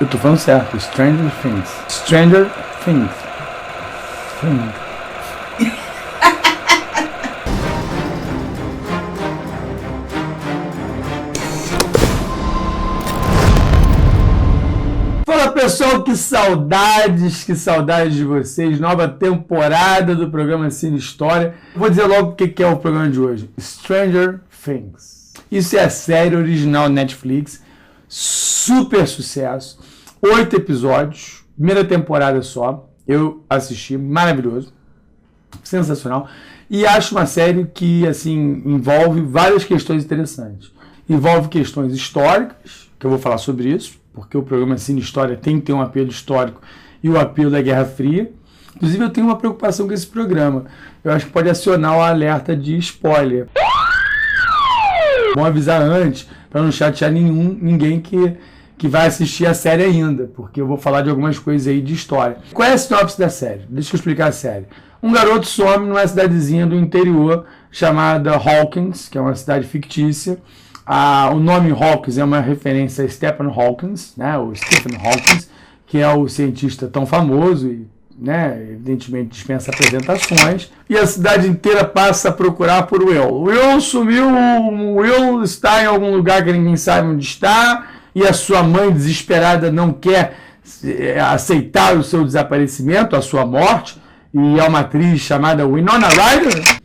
Eu tô falando certo, Stranger Things. Stranger Things. Fala pessoal, que saudades de vocês. Nova temporada do programa Cine História. Vou dizer logo o que é o programa de hoje. Stranger Things. Isso é a série original Netflix. Super sucesso. 8 episódios. Primeira temporada só. Eu assisti. Maravilhoso. Sensacional. E acho uma série que assim envolve várias questões interessantes. Envolve questões históricas, que eu vou falar sobre isso, porque o programa Cine História tem que ter um apelo histórico e o apelo da Guerra Fria. Inclusive, eu tenho uma preocupação com esse programa. Eu acho que pode acionar o alerta de spoiler. Bom avisar antes, para não chatear ninguém que vai assistir a série ainda, porque eu vou falar de algumas coisas aí de história. Qual é a sinopse da série? Deixa eu explicar a série. Um garoto some numa cidadezinha do interior chamada Hawkins, que é uma cidade fictícia. O nome Hawkins é uma referência a Stephen Hawking, né, o Stephen Hawking, que é o cientista tão famoso e, né, evidentemente dispensa apresentações. E a cidade inteira passa a procurar por Will. Will sumiu, Will está em algum lugar que ninguém sabe onde está, e a sua mãe desesperada não quer aceitar o seu desaparecimento, a sua morte, e é uma atriz chamada Winona Ryder.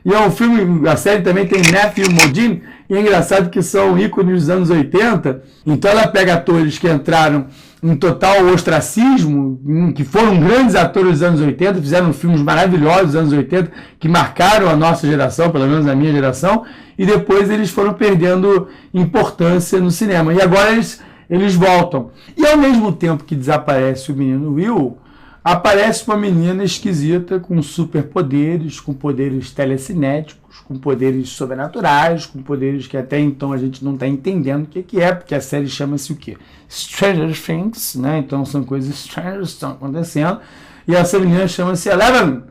E é um filme, a série também tem Matthew Modine, e é engraçado que são ícones dos anos 80, então ela pega atores que entraram em total ostracismo, que foram grandes atores dos anos 80, fizeram filmes maravilhosos dos anos 80, que marcaram a nossa geração, pelo menos a minha geração, e depois eles foram perdendo importância no cinema, e agora eles voltam. E ao mesmo tempo que desaparece o menino Will, aparece uma menina esquisita com superpoderes, com poderes telecinéticos, com poderes sobrenaturais, com poderes que até então a gente não está entendendo o que é, porque a série chama-se o quê? Stranger Things, né? Então são coisas estranhas que estão acontecendo. E essa menina chama-se Eleven,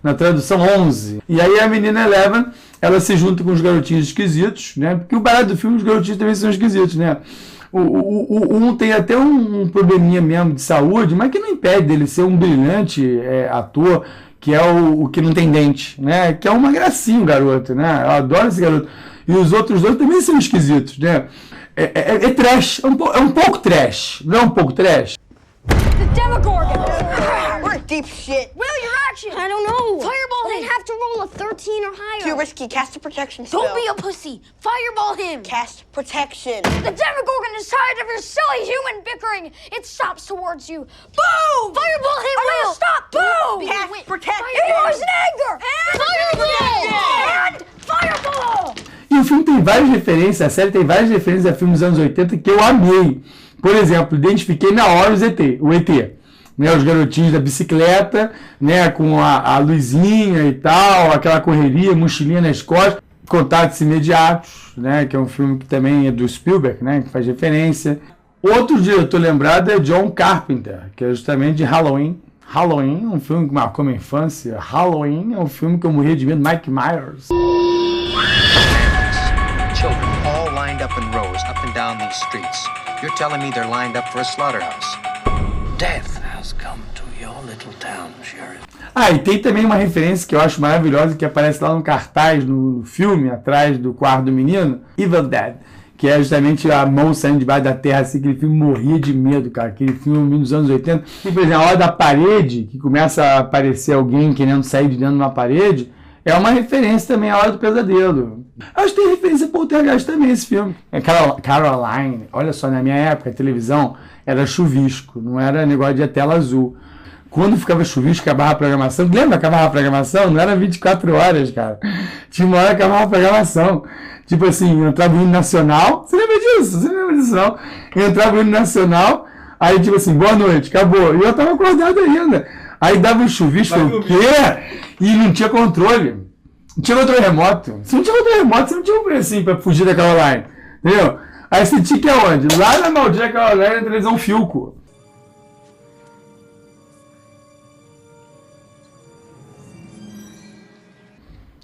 na tradução 11. E aí a menina Eleven, ela se junta com os garotinhos esquisitos, né? Porque o barato do filme, os garotinhos também são esquisitos, né? Um tem até um probleminha mesmo de saúde, mas que não impede dele ser um brilhante ator, que é o que não tem dente, né? Que é uma gracinha o garoto, né? Eu adoro esse garoto. E os outros dois também são esquisitos, né? É trash, é um pouco trash, não é um pouco trash? The Demogorgon! We're in deep shit. Will, your action! I don't know. Fireball him! I'd have to roll a 13 or higher. Too risky. Cast a protection spell. Don't be a pussy. Fireball him. Cast protection. The Demogorgon is tired of your silly human bickering. It stops towards you. Boom! Fireball him, Will! Stop! Boom! Cast protection. It was in anger! And Fireball! And fireball! E o filme tem várias referências, a série tem várias referências a filmes dos anos 80 que eu amei. Por exemplo, identifiquei na hora o ET, né, os garotinhos da bicicleta, né, com a luzinha e tal, aquela correria, mochilinha nas costas, Contatos Imediatos, né, que é um filme que também é do Spielberg, né, que faz referência. Outro diretor lembrado é John Carpenter, que é justamente de Halloween. Halloween é um filme que marcou minha infância. Halloween é um filme que eu morria de medo, Mike Myers. Children all lined up in rows up and down these streets. You're telling me they're lined up for a slaughterhouse. Death has come to your little town, Sheriff. E tem também uma referência que eu acho maravilhosa, que aparece lá no cartaz, no filme, atrás do quarto do menino, Evil Dead, que é justamente a mão saindo debaixo da terra, assim, aquele filme morria de medo, cara, aquele filme dos anos 80. E, por exemplo, a hora da parede, que começa a aparecer alguém querendo sair de dentro de uma parede, é uma referência também à Hora do Pesadelo. Acho que tem referência a Poltergeist também, esse filme. Caroline, olha só, na minha época, a televisão era chuvisco, não era negócio de tela azul. Quando ficava chuvisco, acabava a programação. Lembra que acabava a programação? Não era 24 horas, cara. Tinha uma hora que acabava a programação. Tipo assim, entrava o hino nacional. Você lembra disso? Você não lembra disso, não? Entrava o hino nacional, aí tipo assim, boa noite, acabou. E eu tava acordado ainda. Aí dava um chuvisco, o quê? E não tinha controle. Não tinha controle remoto. Se não tinha controle remoto, você não tinha um precinho pra fugir da Caroline. Entendeu? Aí você tinha que ir aonde? Lá na maldita Caroline, na televisão Filco.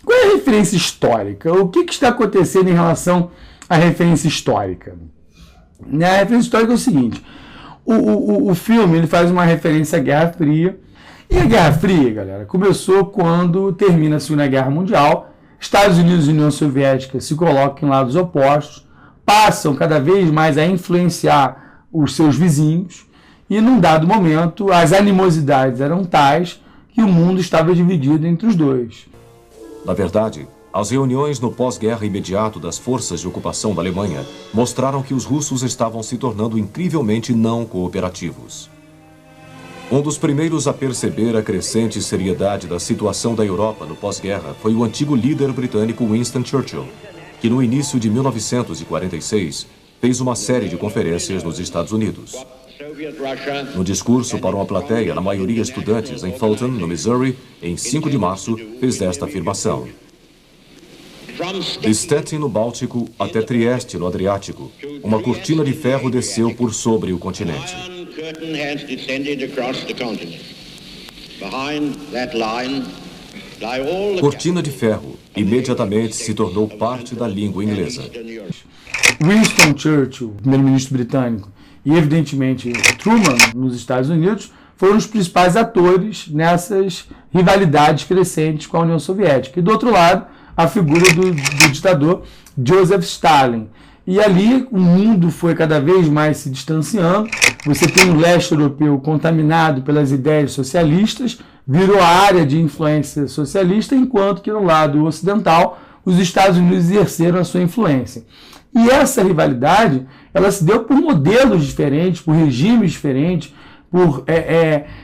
Qual é a referência histórica? O que está acontecendo em relação à referência histórica? A referência histórica é o seguinte, o filme ele faz uma referência à Guerra Fria, e a Guerra Fria, galera, começou quando termina a Segunda Guerra Mundial, Estados Unidos e União Soviética se colocam em lados opostos, passam cada vez mais a influenciar os seus vizinhos, e num dado momento as animosidades eram tais que o mundo estava dividido entre os dois. Na verdade, as reuniões no pós-guerra imediato das forças de ocupação da Alemanha mostraram que os russos estavam se tornando incrivelmente não cooperativos. Um dos primeiros a perceber a crescente seriedade da situação da Europa no pós-guerra foi o antigo líder britânico Winston Churchill, que no início de 1946 fez uma série de conferências nos Estados Unidos. No discurso para uma plateia, na maioria estudantes, em Fulton, no Missouri, em 5 de março, fez esta afirmação. De Stettin, no Báltico, até Trieste, no Adriático, uma cortina de ferro desceu por sobre o continente. Cortina de ferro imediatamente se tornou parte da língua inglesa. Winston Churchill, primeiro-ministro britânico, e evidentemente Truman, nos Estados Unidos, foram os principais atores nessas rivalidades crescentes com a União Soviética. E do outro lado, a figura do ditador Joseph Stalin. E ali o mundo foi cada vez mais se distanciando. Você tem o leste europeu contaminado pelas ideias socialistas, virou a área de influência socialista, enquanto que no lado ocidental os Estados Unidos exerceram a sua influência. E essa rivalidade ela se deu por modelos diferentes, por regimes diferentes, por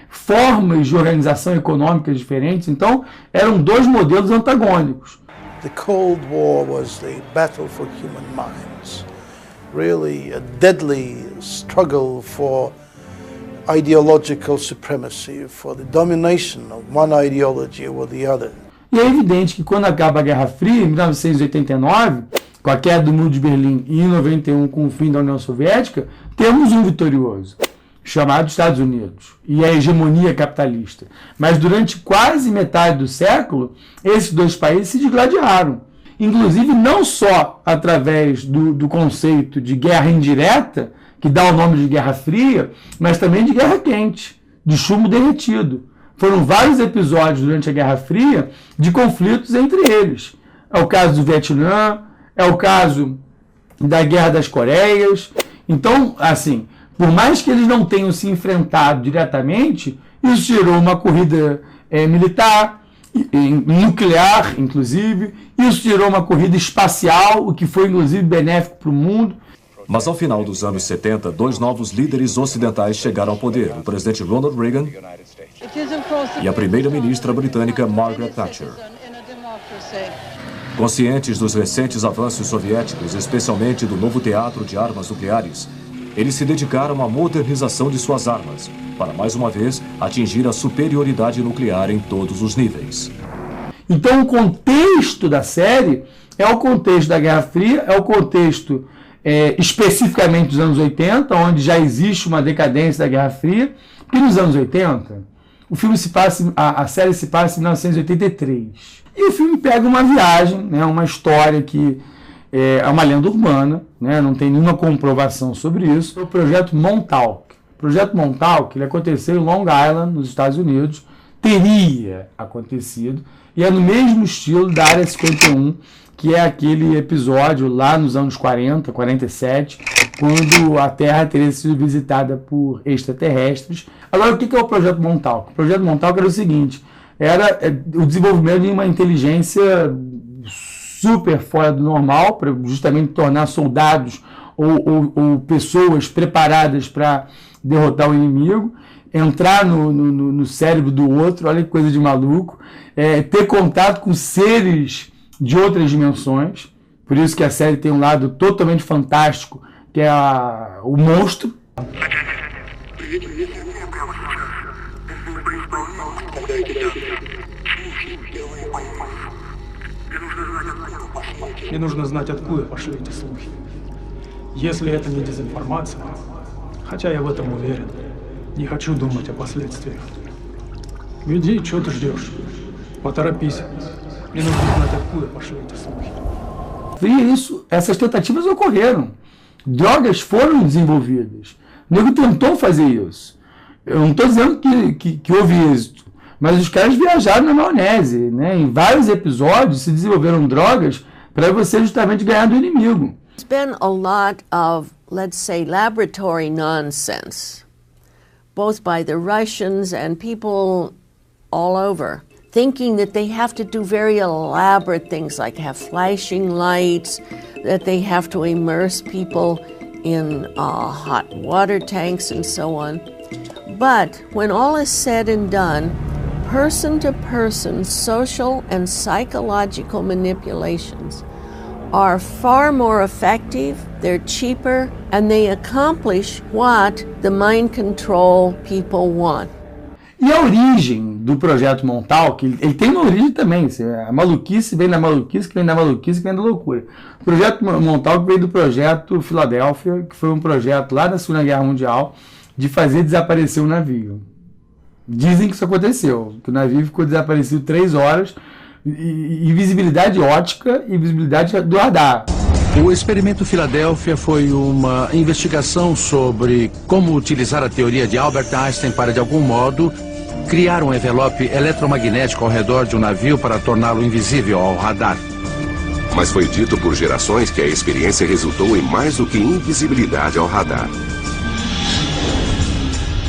formas de organização econômica diferentes. Então, eram dois modelos antagônicos. The Cold War was the battle for human minds, really a deadly struggle for ideological supremacy, for the domination of one ideology over the other. E é evidente que quando acaba a Guerra Fria, em 1989, com a queda do Muro de Berlim, e em 91 com o fim da União Soviética, temos um vitorioso, chamado Estados Unidos, e a hegemonia capitalista. Mas durante quase metade do século, esses dois países se digladiaram. Inclusive, não só através do conceito de guerra indireta, que dá o nome de Guerra Fria, mas também de guerra quente, de chumbo derretido. Foram vários episódios durante a Guerra Fria de conflitos entre eles. É o caso do Vietnã, é o caso da Guerra das Coreias. Então, assim, por mais que eles não tenham se enfrentado diretamente, isso gerou uma corrida militar, nuclear, inclusive. Isso gerou uma corrida espacial, o que foi, inclusive, benéfico para o mundo. Mas ao final dos anos 70, dois novos líderes ocidentais chegaram ao poder, o presidente Ronald Reagan e a primeira-ministra britânica Margaret Thatcher. Conscientes dos recentes avanços soviéticos, especialmente do novo teatro de armas nucleares, eles se dedicaram à modernização de suas armas, para mais uma vez atingir a superioridade nuclear em todos os níveis. Então o contexto da série é o contexto da Guerra Fria, é o contexto especificamente dos anos 80, onde já existe uma decadência da Guerra Fria, porque nos anos 80 o filme a série se passa em 1983. E o filme pega uma viagem, né, uma história que é uma lenda urbana, né, não tem nenhuma comprovação sobre isso. O projeto Montauk. O projeto Montauk ele aconteceu em Long Island, nos Estados Unidos, teria acontecido, e é no mesmo estilo da Área 51, que é aquele episódio lá nos anos 40, 47, quando a Terra teria sido visitada por extraterrestres. Agora, o que é o Projeto Montauk? O Projeto Montauk era o seguinte, era o desenvolvimento de uma inteligência super fora do normal, para justamente tornar soldados ou pessoas preparadas para derrotar o inimigo, entrar no cérebro do outro, olha que coisa de maluco, ter contato com seres de outras dimensões, por isso que a série tem um lado totalmente fantástico, que é o monstro. Мне нужно знать, откуда пошли эти слухи. Если это не дезинформация, хотя я в этом уверен, не хочу думать о последствиях. Иди, что ты ждешь? Поторопись. Мне нужно знать, откуда pошли эти слухи. E essas tentativas ocorreram. Drogas foram desenvolvidas. O nego tentou fazer isso. Eu não estou dizendo que houve êxito, mas os caras viajaram na maionese, né? Em vários episódios se desenvolveram drogas para você justamente ganhar do inimigo. There's been a lot of, let's say, laboratory nonsense, both by the Russians and people all over, thinking that they have to do very elaborate things like have flashing lights, that they have to immerse people in hot water tanks and so on. But when all is said and done, person-to-person social and psychological manipulations are far more effective, they're cheaper, and they accomplish what the mind control people want. E a origem do projeto Montauk, ele tem uma origem também. A maluquice vem da maluquice, que vem da maluquice, que vem da loucura. O projeto Montauk veio do projeto Filadélfia, que foi um projeto lá da Segunda Guerra Mundial de fazer desaparecer o navio. Dizem que isso aconteceu, que o navio ficou desaparecido 3 horas, e visibilidade ótica e visibilidade do radar. O experimento Filadélfia foi uma investigação sobre como utilizar a teoria de Albert Einstein para, de algum modo, criar um envelope eletromagnético ao redor de um navio para torná-lo invisível ao radar. Mas foi dito por gerações que a experiência resultou em mais do que invisibilidade ao radar.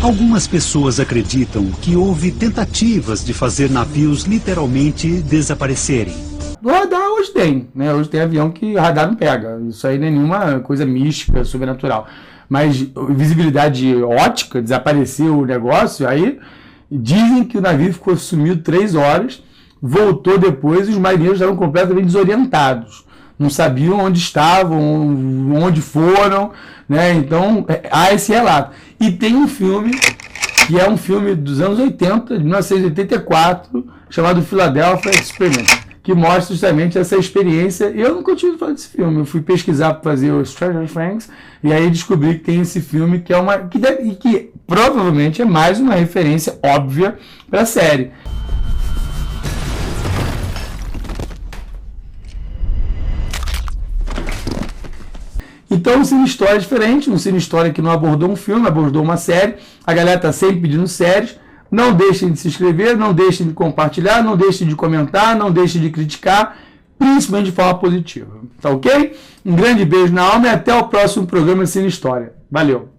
Algumas pessoas acreditam que houve tentativas de fazer navios literalmente desaparecerem. O radar hoje tem, né? Hoje tem avião que radar não pega. Isso aí não é nenhuma coisa mística, sobrenatural. Mas visibilidade ótica, desapareceu o negócio, aí dizem que o navio ficou sumido 3 horas, voltou depois e os marinheiros estavam completamente desorientados. Não sabiam onde estavam, onde foram, né? Então, há esse relato. E tem um filme, que é um filme dos anos 80, de 1984, chamado Philadelphia Experiment, que mostra justamente essa experiência. Eu nunca tinha ouvido falar desse filme. Eu fui pesquisar para fazer o Stranger Things, e aí descobri que tem esse filme que é que provavelmente é mais uma referência óbvia para a série. Então, um Cine História é diferente, um Cine História que não abordou um filme, abordou uma série. A galera está sempre pedindo séries. Não deixem de se inscrever, não deixem de compartilhar, não deixem de comentar, não deixem de criticar, principalmente de forma positiva. Tá ok? Um grande beijo na alma e até o próximo programa Cine História. Valeu!